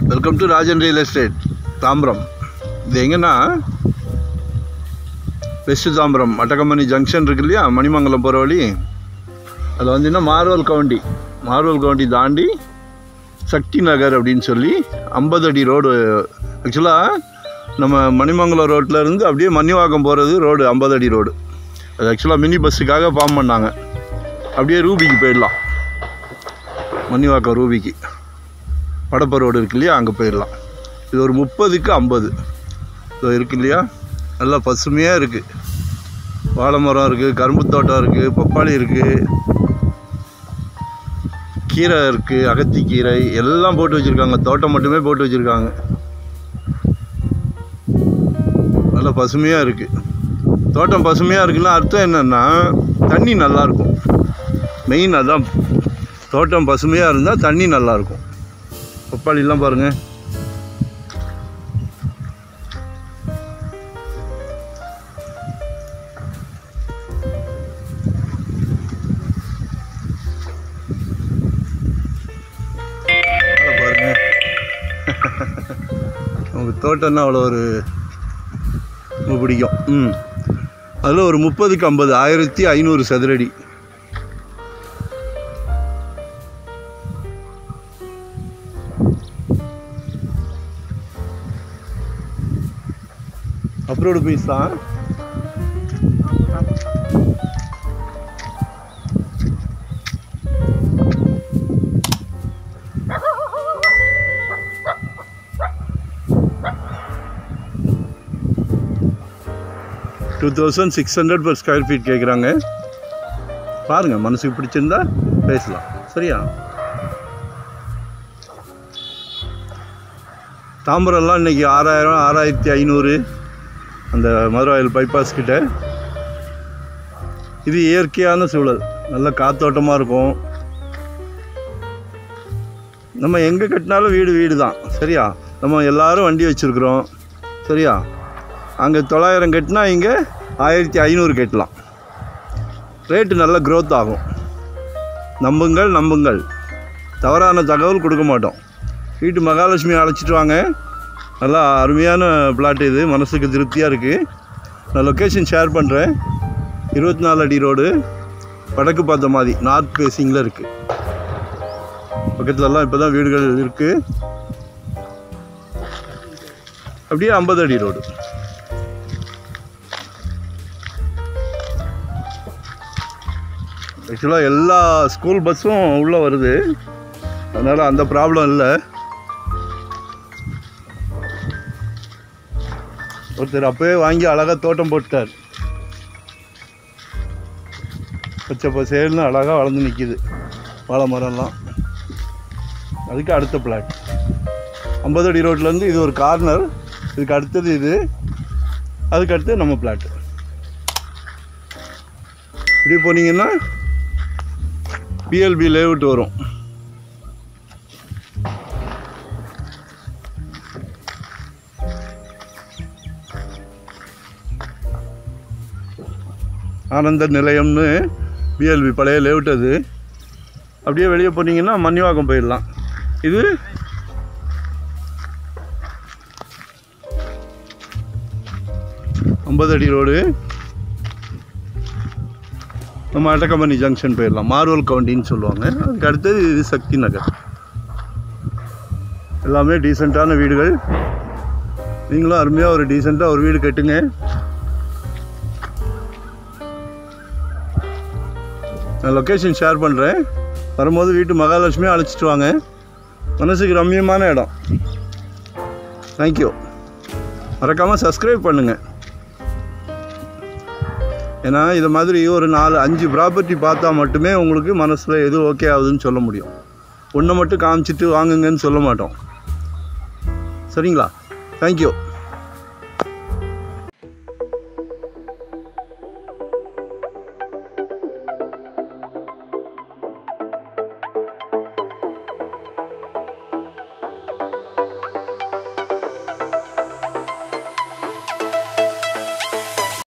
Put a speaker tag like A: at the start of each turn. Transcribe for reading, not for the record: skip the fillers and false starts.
A: Welcome to Rajan real estate Tambaram. இது எங்கன்னா west Tambaram அட்டகம்பனி junction இருக்கு இல்லையா, மணிமங்கலம் போகிற வழி. அதில் வந்தீங்கன்னா மார்வல் கவுண்டி தாண்டி சக்தி நகர் அப்படின்னு சொல்லி 50 அடி ரோடு. ஆக்சுவலாக நம்ம மணிமங்கலம் ரோட்டில் இருந்து அப்படியே மன்னிவாக்கம் போகிறது ரோடு 50 அடி ரோடு. அது ஆக்சுவலாக மினி பஸ்ஸுக்காக ஃபார்ம் பண்ணாங்க. அப்படியே ரூபிக்கு போயிடலாம், மன்னிவாக்கம் ரூபிக்கு படப்ப ரோடு இருக்கு இல்லையா, அங்கே போயிடலாம். இது ஒரு 30க்கு 50 இது இருக்கு இல்லையா, நல்லா பசுமையாக இருக்குது. வாழை மரம் இருக்குது, கரும்பு தோட்டம் இருக்குது, பப்பாளி இருக்குது, கீரை இருக்குது, அகத்தி கீரை எல்லாம் போட்டு வச்சுருக்காங்க. தோட்டம் மட்டுமே போட்டு வச்சுருக்காங்க. நல்லா பசுமையாக இருக்குது. தோட்டம் பசுமையாக இருக்குன்னா அர்த்தம் என்னென்னா தண்ணி நல்லாயிருக்கும். மெயின் அதுதான். தோட்டம் பசுமையாக இருந்தால் தண்ணி நல்லாயிருக்கும். பப்பாளிலாம் பாருங்கள். பாருங்கள், உங்களுக்கு தோட்டம்னா அவ்வளோ ஒரு ரொம்ப பிடிக்கும். அதில் ஒரு 30க்கு 50 1500 சதுரடி. அப்ரோடு பீஸ் தான். $2600 per square feet கேட்குறாங்க. பாருங்கள், மனசுக்கு பிடிச்சிருந்தா பேசலாம். சரியா? தாம்பரம்லாம் இன்றைக்கி 6000 6500 அந்த மதுராயில் பைபாஸ் கிட்ட. இது இயற்கையான சூழல், நல்ல காத்தோட்டமாக இருக்கும். நம்ம எங்கே கட்டினாலும் வீடு தான். சரியா? நம்ம எல்லோரும் வண்டி வச்சுருக்குறோம். சரியா? அங்கே 900 கட்டினா இங்கே 1500 கட்டலாம். ரேட்டு நல்லா க்ரோத் ஆகும். நம்புங்கள். தவறான தகவல் கொடுக்க மாட்டோம். வீட்டு மகாலட்சுமி அழைச்சிட்டு வாங்க. நல்லா அருமையான பிளாட் இது, மனசுக்கு திருப்தியாக இருக்குது. நான் லொக்கேஷன் ஷேர் பண்ணுறேன். 24 அடி ரோடு, வடக்கு பார்த்த மாதிரி நார்த் ஃபேஸிங்கில் இருக்குது. பக்கத்துலலாம் இப்போ தான் வீடுகள் இருக்குது. அப்படியே 50 அடி ரோடு. ஆக்சுவலாக எல்லா ஸ்கூல் பஸ்ஸும் உள்ளே வருது, அதனால் அந்த ப்ராப்ளம் இல்லை. ஒருத்தர் அப்போயே வாங்கி அழகாக தோட்டம் போட்டார். பச்சை பசேல்னு அழகாக வளர்ந்து நிற்கிது வாழை மரம்லாம். அதுக்கு அடுத்த பிளாட் 50 அடி ரோட்லேருந்து இது ஒரு கார்னர். இதுக்கு அடுத்தது இது, அதுக்கு அடுத்து நம்ம பிளாட்டு. இப்படி போனீங்கன்னா பிஎல்பி லேஅவுட் வரும். ஆனந்த நிலையம்னு பிஎல்பி பழைய லேஅவுட் அது. அப்படியே வெளியே போனீங்கன்னா மன்னிவாக்கம் போயிடலாம். இது ஐம்பது அடி ரோடு. நம்ம அட்டகம்பனி ஜங்ஷன் போயிடலாம். மார்வல் கவுண்டின்னு சொல்லுவாங்க. அதுக்கு அடுத்தது இது சக்தி நகர். எல்லாமே டீசெண்டான வீடுகள். நீங்களும் அருமையாக ஒரு டீசெண்டாக ஒரு வீடு கட்டுங்க. நான் லொக்கேஷன் ஷேர் பண்ணுறேன். வரும்போது வீட்டு மகாலட்சுமியை அழைச்சிட்டு வாங்க. மனசுக்கு ரம்மியமான இடம். தேங்க்யூ. மறக்காமல் சப்ஸ்கிரைப் பண்ணுங்கள். ஏன்னா இது மாதிரி ஒரு 4-5 ப்ராப்பர்ட்டி பார்த்தா மட்டுமே உங்களுக்கு மனசில் எது ஓகே ஆகுதுன்னு சொல்ல முடியும். ஒன்றை மட்டும் காமிச்சிட்டு வாங்குங்கன்னு சொல்ல மாட்டோம். சரிங்களா? தேங்க்யூ.